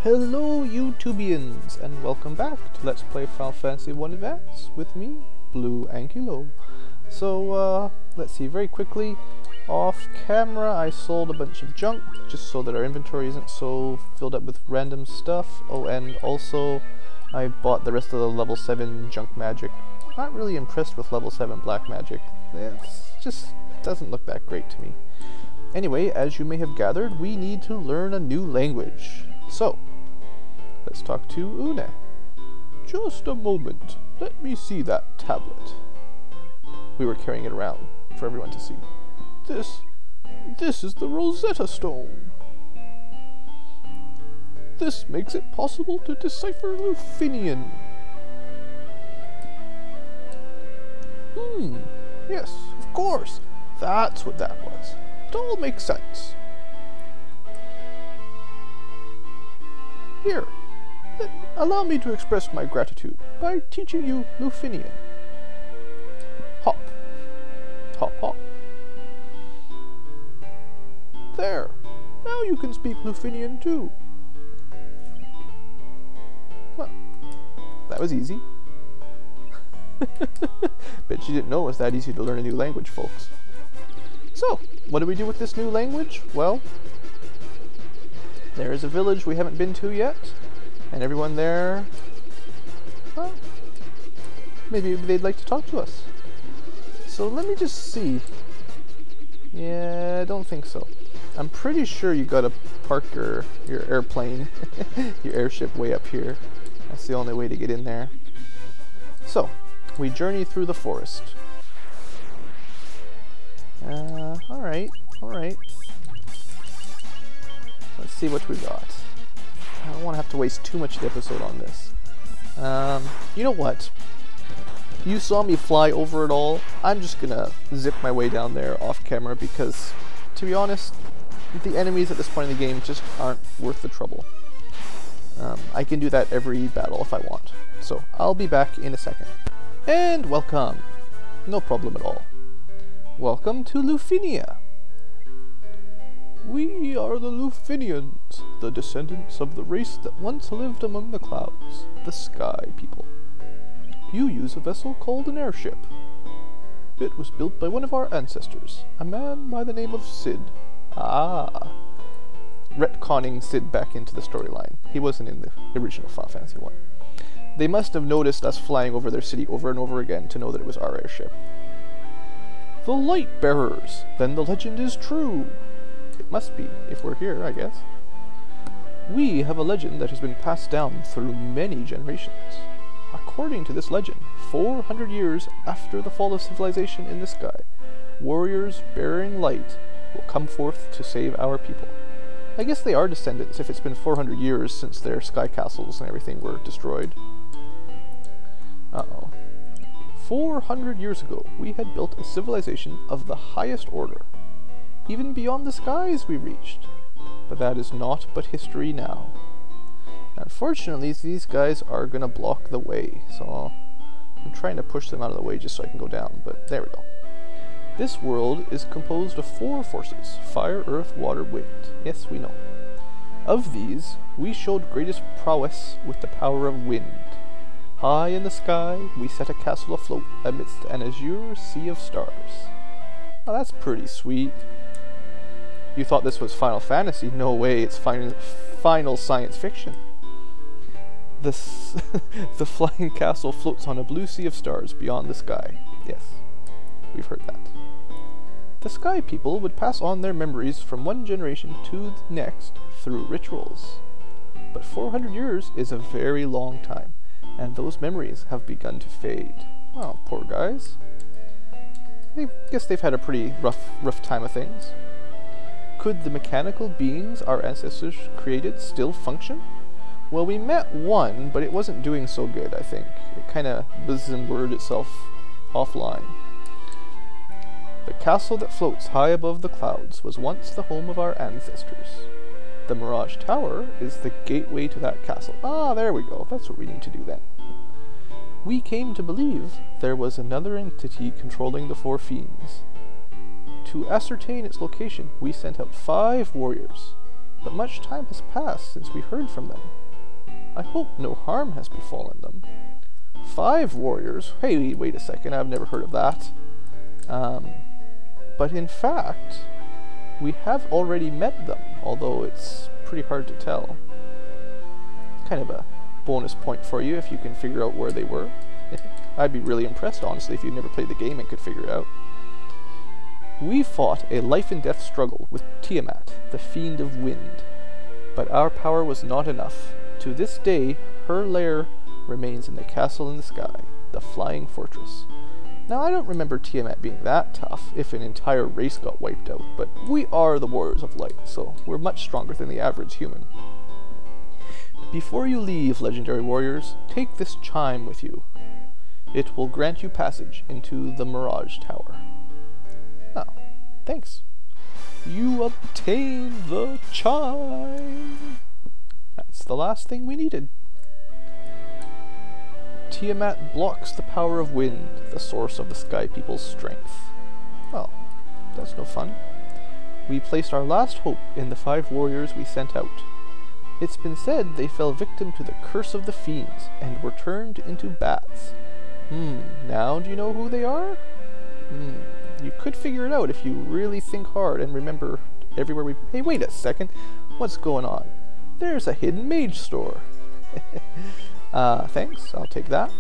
Hello YouTubians, and welcome back to Let's Play Final Fantasy 1 Advance with me, Blue Ankylo. So, let's see, very quickly, off camera I sold a bunch of junk, just so that our inventory isn't so filled up with random stuff. Oh, and also, I bought the rest of the level 7 junk magic. Not really impressed with level 7 black magic. It just doesn't look that great to me. Anyway, as you may have gathered, we need to learn a new language. So, let's talk to Une. Just a moment. Let me see that tablet. We were carrying it around for everyone to see. This is the Rosetta Stone. This makes it possible to decipher Lufinian. Yes, of course. That's what that was. It all makes sense. Here, allow me to express my gratitude by teaching you Lufinian. Hop. Hop, hop. There. Now you can speak Lufinian too. Well, that was easy. Bet you didn't know it was that easy to learn a new language, folks. So, what do we do with this new language? Well, there is a village we haven't been to yet, and everyone there, well, maybe they'd like to talk to us. So let me just see. Yeah, I don't think so. I'm pretty sure you gotta park your airplane, your airship way up here. That's the only way to get in there. So, we journey through the forest. Alright. Let's see what we got. I don't want to have to waste too much of the episode on this. You know what? You saw me fly over it all. I'm just gonna zip my way down there off camera because, to be honest, the enemies at this point in the game just aren't worth the trouble. I can do that every battle if I want. So, I'll be back in a second. And welcome! No problem at all. Welcome to Lufinia! We are the Lufinians, the descendants of the race that once lived among the clouds, the Sky People. You use a vessel called an airship. It was built by one of our ancestors, a man by the name of Sid. Ah! Retconning Sid back into the storyline. He wasn't in the original Final Fantasy 1. They must have noticed us flying over their city over and over again to know that it was our airship. The Light Bearers! Then the legend is true! It must be, if we're here, I guess. We have a legend that has been passed down through many generations. According to this legend, 400 years after the fall of civilization in the sky, warriors bearing light will come forth to save our people. I guess they are descendants if it's been 400 years since their sky castles and everything were destroyed. Uh-oh. 400 years ago, we had built a civilization of the highest order. Even beyond the skies we reached. But that is naught but history now. Unfortunately, these guys are gonna block the way, so I'm trying to push them out of the way just so I can go down, but there we go. This world is composed of 4 forces: fire, earth, water, wind. Yes, we know. Of these, we showed greatest prowess with the power of wind. High in the sky, we set a castle afloat amidst an azure sea of stars. Now that's pretty sweet. You thought this was Final Fantasy? No way, it's final science fiction. The flying castle floats on a blue sea of stars beyond the sky. Yes, we've heard that. The Sky People would pass on their memories from one generation to the next through rituals. But 400 years is a very long time, and those memories have begun to fade. Oh, poor guys. I guess they've had a pretty rough time of things. Could the mechanical beings our ancestors created still function? Well, we met one, but it wasn't doing so good, I think. It kinda buzzed and blurred itself offline. The castle that floats high above the clouds was once the home of our ancestors. The Mirage Tower is the gateway to that castle. Ah, there we go. That's what we need to do then. We came to believe there was another entity controlling the 4 fiends. To ascertain its location, we sent out 5 warriors. but much time has passed since we heard from them. I hope no harm has befallen them. 5 warriors? Hey, wait a second, I've never heard of that. But in fact, we have already met them, although it's pretty hard to tell. Kind of a bonus point for you if you can figure out where they were. I'd be really impressed, honestly, if you'd never played the game and could figure it out. We fought a life-and-death struggle with Tiamat, the Fiend of Wind. But our power was not enough. To this day, her lair remains in the castle in the sky, the Flying Fortress. Now, I don't remember Tiamat being that tough if an entire race got wiped out, but we are the Warriors of Light, so we're much stronger than the average human. Before you leave, legendary warriors, take this chime with you. It will grant you passage into the Mirage Tower. Oh, thanks. You obtain the chime! That's the last thing we needed. Tiamat blocks the power of wind, the source of the Sky People's strength. Well, that's no fun. We placed our last hope in the 5 warriors we sent out. It's been said they fell victim to the curse of the fiends and were turned into bats. Now do you know who they are? You could figure it out if you really think hard and remember everywhere we... Hey, wait a second. What's going on? There's a hidden mage store. Thanks, I'll take that.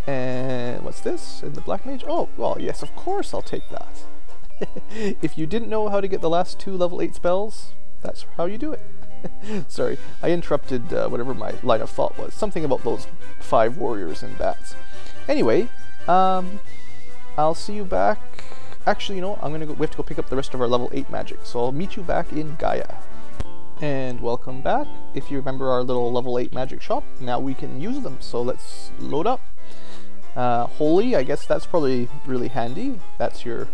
And what's this? In the black mage? Oh, well, yes, of course I'll take that. If you didn't know how to get the last 2 level 8 spells, that's how you do it. Sorry, I interrupted whatever my line of thought was. Something about those 5 warriors and bats. Anyway, I'll see you back. Actually, you know, we have to go pick up the rest of our level 8 magic, so I'll meet you back in Gaia. And welcome back. If you remember our little level 8 magic shop, now we can use them, so let's load up. Holy, I guess that's probably really handy. That's your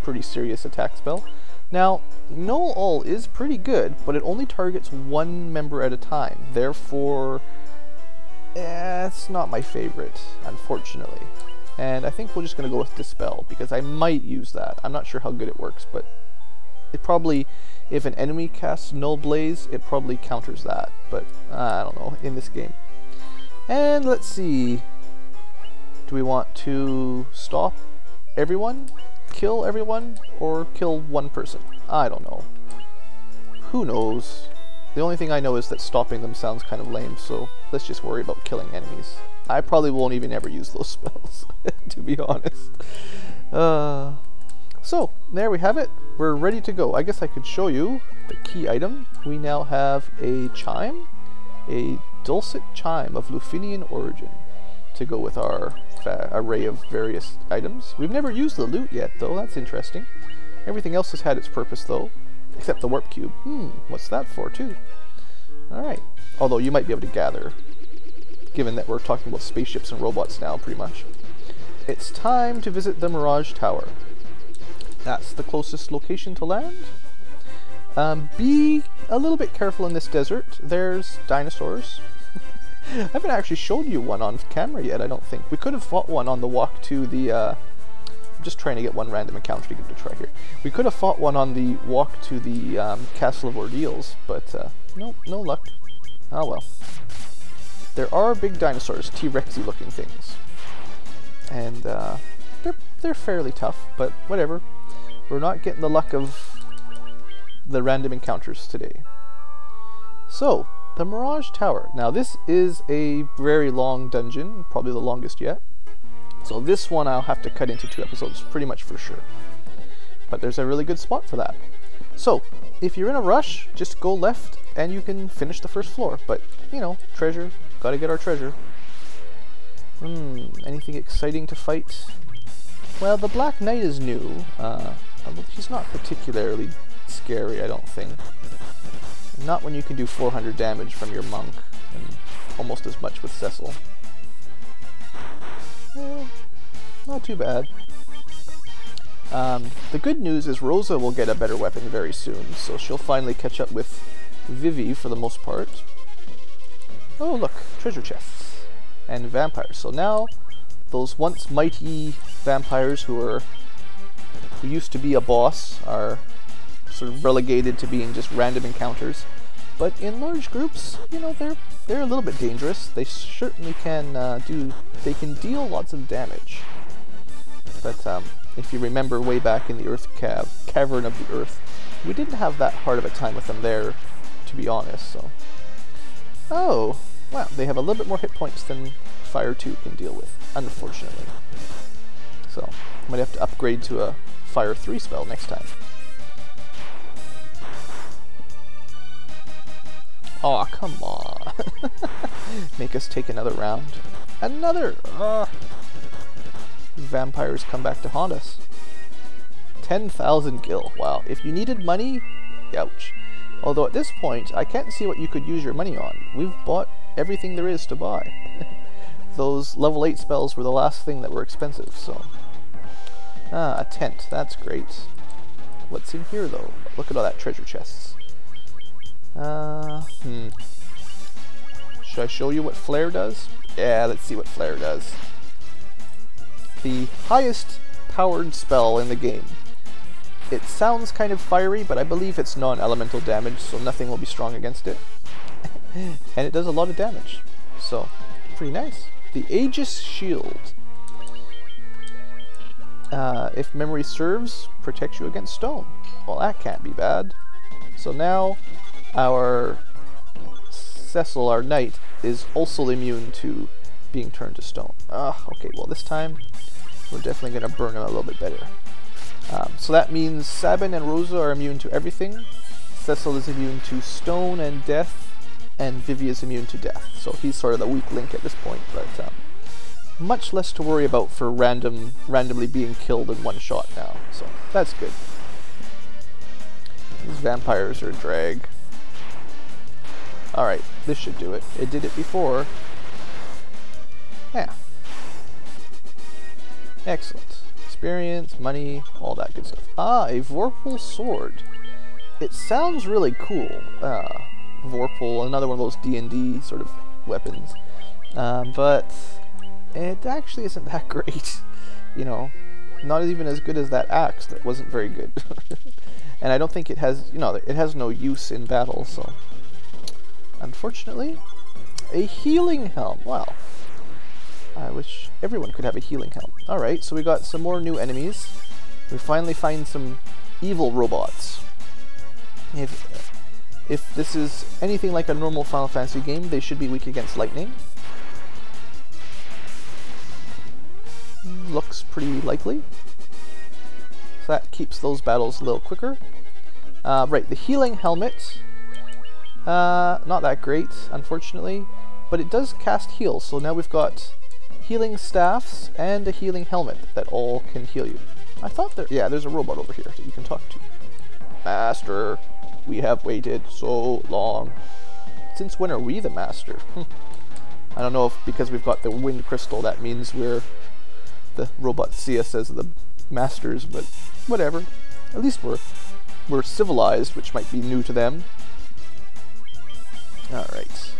pretty serious attack spell. Now, Null All is pretty good, but it only targets 1 member at a time. Therefore, it's not my favorite, unfortunately. And I think we're just going to go with Dispel, because I might use that. I'm not sure how good it works, but it probably, if an enemy casts Null Blaze, it probably counters that. But, I don't know, in this game. And let's see. Do we want to stop everyone? Kill everyone, or kill 1 person? I don't know. Who knows? The only thing I know is that stopping them sounds kind of lame, so let's just worry about killing enemies. I probably won't even ever use those spells, to be honest. So, there we have it. We're ready to go. I guess I could show you the key item. We now have a chime, a dulcet chime of Lufinian origin, to go with our array of various items. We've never used the loot yet, though. That's interesting. Everything else has had its purpose, though, except the warp cube. What's that for, too? Alright. Although you might be able to gather, given that we're talking about spaceships and robots now, pretty much. It's time to visit the Mirage Tower. That's the closest location to land. Be a little bit careful in this desert. There's dinosaurs. I haven't actually showed you one on camera yet, I don't think. We could have fought one on the walk to the, I'm just trying to get one random encounter to give it a try here. We could have fought one on the walk to the Castle of Ordeals, but nope, no luck. Oh well. There are big dinosaurs, T-Rexy looking things. And they're fairly tough, but whatever. We're not getting the luck of the random encounters today. So, the Mirage Tower. Now this is a very long dungeon, probably the longest yet. So this one I'll have to cut into 2 episodes, pretty much for sure. But there's a really good spot for that. So, if you're in a rush, just go left and you can finish the first floor. But, you know, treasure, gotta get our treasure. Anything exciting to fight? Well, the Black Knight is new. He's not particularly scary, I don't think. Not when you can do 400 damage from your monk, and almost as much with Cecil. Not too bad. The good news is Rosa will get a better weapon very soon, so she'll finally catch up with Vivi for the most part. Oh look, treasure chests. And vampires. So now, those once mighty vampires who used to be a boss are sort of relegated to being just random encounters. But in large groups, you know, they're a little bit dangerous. They certainly can they can deal lots of damage. But if you remember way back in the Cavern of the Earth, we didn't have that hard of a time with them there, to be honest, so. Oh, wow, they have a little bit more hit points than Fire 2 can deal with, unfortunately. So, I might have to upgrade to a Fire 3 spell next time. Aw, come on. Make us take another round. Another! Vampires come back to haunt us. 10,000 gil. Wow. If you needed money, ouch. Although at this point, I can't see what you could use your money on. We've bought everything there is to buy. Those level 8 spells were the last thing that were expensive, so. Ah, a tent. That's great. What's in here, though? Look at all that treasure chests. Should I show you what Flare does? Yeah, let's see what Flare does. The highest powered spell in the game. It sounds kind of fiery, but I believe it's non-elemental damage, so nothing will be strong against it. And it does a lot of damage, so pretty nice. The Aegis Shield. If memory serves, protects you against stone. Well, that can't be bad. So now our Cecil, our knight, is also immune to being turned to stone. Okay, well this time we're definitely going to burn him a little bit better. So that means Sabin and Rosa are immune to everything, Cecil is immune to stone and death, and Vivi is immune to death. So he's sort of the weak link at this point, but much less to worry about for randomly being killed in one shot now, so that's good. These vampires are a drag. Alright, this should do it. It did it before. Yeah. Excellent. Experience, money, all that good stuff. Ah, a Vorpal sword. It sounds really cool. Vorpal, another one of those D&D sort of weapons. But it actually isn't that great. You know, not even as good as that axe that wasn't very good. And I don't think it has, you know, it has no use in battle, so. Unfortunately, a healing helm. Wow. I wish everyone could have a healing helm. Alright, so we got some more new enemies. We finally find some evil robots. If this is anything like a normal Final Fantasy game, they should be weak against lightning. Looks pretty likely. So that keeps those battles a little quicker. Right, the healing helmet. Not that great, unfortunately, but it does cast heal, so now we've got healing staffs and a healing helmet that all can heal you. I thought yeah, there's a robot over here that you can talk to. Master, we have waited so long. Since when are we the master? I don't know if because we've got the wind crystal that means the robots see us as the masters, but whatever. At least we're civilized, which might be new to them. Alright.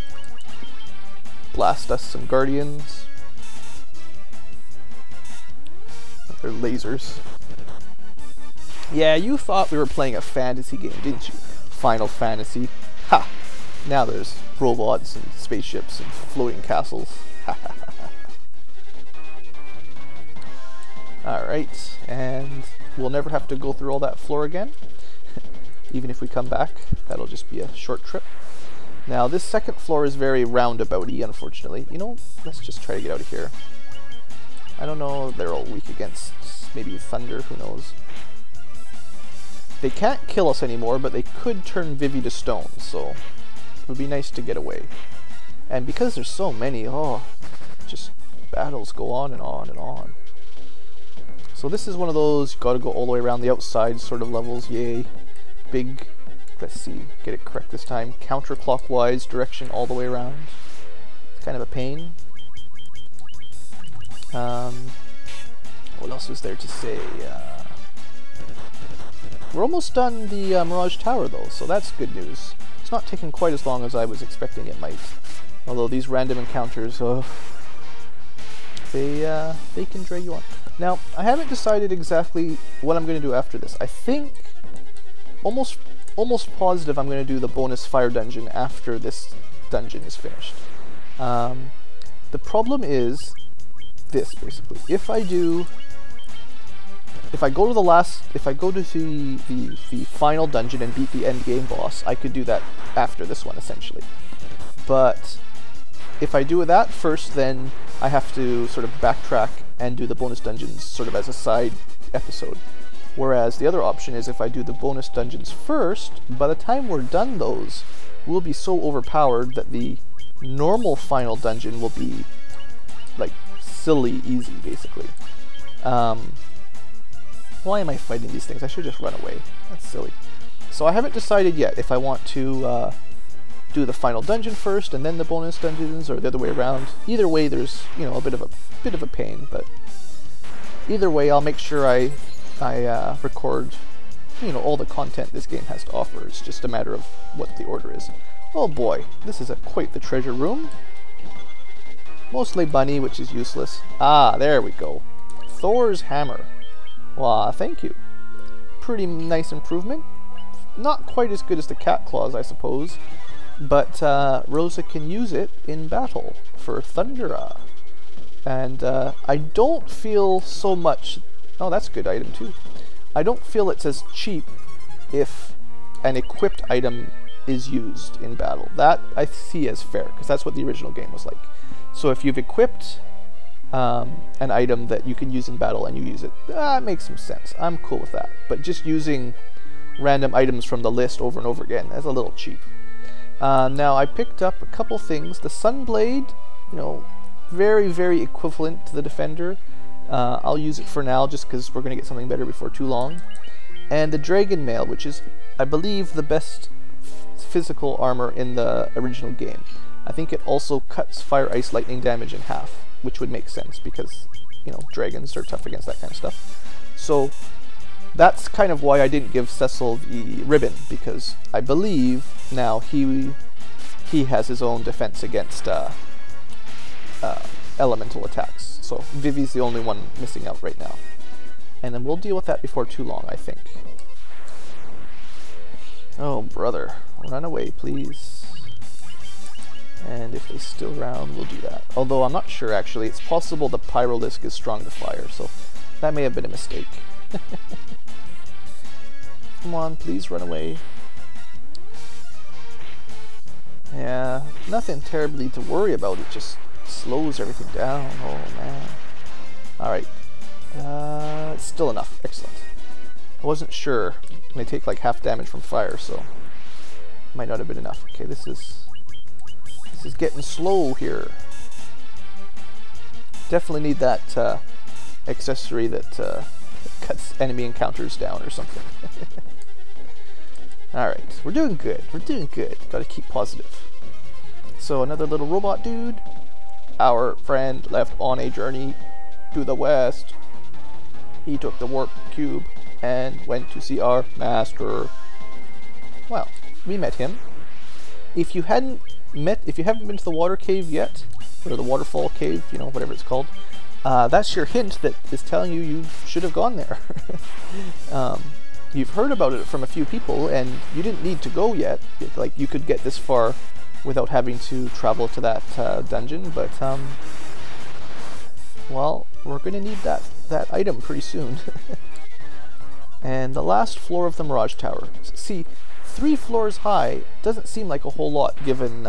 Blast us some guardians. They're lasers. Yeah, you thought we were playing a fantasy game, didn't you? Final Fantasy. Ha! Now there's robots and spaceships and floating castles. Ha ha ha ha. Alright, and we'll never have to go through all that floor again. Even if we come back, that'll just be a short trip. Now, this second floor is very roundabout-y, unfortunately. You know, let's just try to get out of here. I don't know, they're all weak against maybe thunder, who knows. They can't kill us anymore, but they could turn Vivi to stone, so it would be nice to get away. And because there's so many, just battles go on and on and on. So this is one of those, gotta go all the way around the outside sort of levels, yay. Big, let's see, get it correct this time, counterclockwise direction all the way around. It's kind of a pain. What else was there to say? We're almost done the Mirage Tower though, so that's good news. It's not taking quite as long as I was expecting it might. Although these random encounters, they can drag you on. Now, I haven't decided exactly what I'm going to do after this. I think almost positive I'm going to do the bonus fire dungeon after this dungeon is finished. The problem is this, basically. If I go to the final dungeon and beat the end game boss, I could do that after this one, essentially. But if I do that first, then I have to sort of backtrack and do the bonus dungeons sort of as a side episode. Whereas the other option is if I do the bonus dungeons first, by the time we're done those, we'll be so overpowered that the normal final dungeon will be like silly easy, basically. Why am I fighting these things? I should just run away. That's silly. So I haven't decided yet if I want to do the final dungeon first and then the bonus dungeons, or the other way around. Either way, there's, you know, a bit of a pain, but either way, I'll make sure I record, you know, all the content this game has to offer. It's just a matter of what the order is. Oh boy, this is quite the treasure room. Mostly bunny, which is useless. Ah, there we go. Thor's hammer. Well, thank you. Pretty nice improvement. Not quite as good as the cat claws, I suppose, but Rosa can use it in battle for Thundera. And I don't feel so much... Oh, that's a good item too. I don't feel it's as cheap if an equipped item is used in battle. That I see as fair, because that's what the original game was like. So if you've equipped an item that you can use in battle and you use it, that makes some sense. I'm cool with that. But just using random items from the list over and over again, that's a little cheap. Now I picked up a couple things. The Sunblade, you know, very, very equivalent to the Defender. I'll use it for now just because we're going to get something better before too long. And the Dragon Mail, which is, I believe, the best physical armor in the original game. I think it also cuts fire, ice, lightning damage in half, which would make sense because, you know, dragons are tough against that kind of stuff. So that's kind of why I didn't give Cecil the ribbon, because I believe now he has his own defense against elemental attacks. So Vivi's the only one missing out right now. And then we'll deal with that before too long, I think. Oh, brother. Run away, please. And if they still around, we'll do that. Although I'm not sure, actually. It's possible the Pyrolisk is strong to fire, so that may have been a mistake. Come on, please run away. Yeah, nothing terribly to worry about. It just slows everything down. Oh, man. Alright. It's still enough. Excellent. I wasn't sure. They take like half damage from fire, so might not have been enough. Okay, this is getting slow here. Definitely need that accessory that cuts enemy encounters down or something. Alright, we're doing good. We're doing good. Gotta keep positive. So another little robot dude. Our friend left on a journey to the west. He took the warp cube and went to see our master. Well, we met him. If you haven't been to the water cave yet, or the Waterfall Cave, you know, whatever it's called, that's your hint that is telling you should have gone there. You've heard about it from a few people, and you didn't need to go yet. Like, you could get this far without having to travel to that dungeon, but well, we're gonna need that item pretty soon. And the last floor of the Mirage Tower. See, 3 floors high doesn't seem like a whole lot given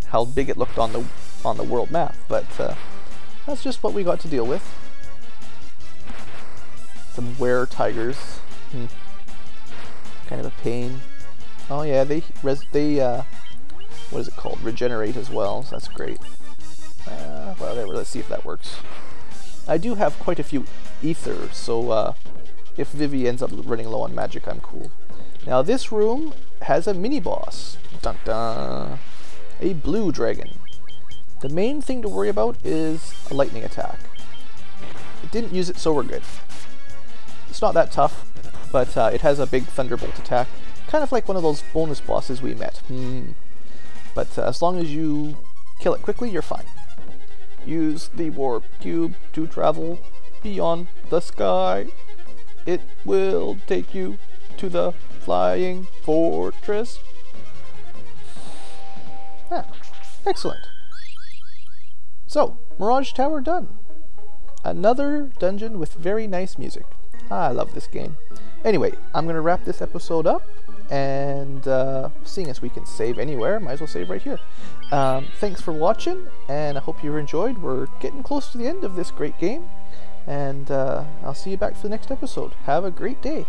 how big it looked on the world map, but that's just what we got to deal with. Some were-tigers. Kind of a pain. Oh yeah, they what is it called? Regenerate as well, so that's great. Whatever, let's see if that works. I do have quite a few ether, so if Vivi ends up running low on magic, I'm cool. Now this room has a mini-boss. Dun dun! A blue dragon. The main thing to worry about is a lightning attack. It didn't use it, so we're good. It's not that tough, but it has a big thunderbolt attack. Kind of like one of those bonus bosses we met. But as long as you kill it quickly, you're fine. Use the warp cube to travel beyond the sky. It will take you to the flying fortress. Ah, excellent. So, Mirage Tower done. Another dungeon with very nice music. I love this game. Anyway, I'm going to wrap this episode up, and seeing as we can save anywhere, might as well save right here. Thanks for watching, and I hope you enjoyed. We're getting close to the end of this great game, and I'll see you back for the next episode. Have a great day.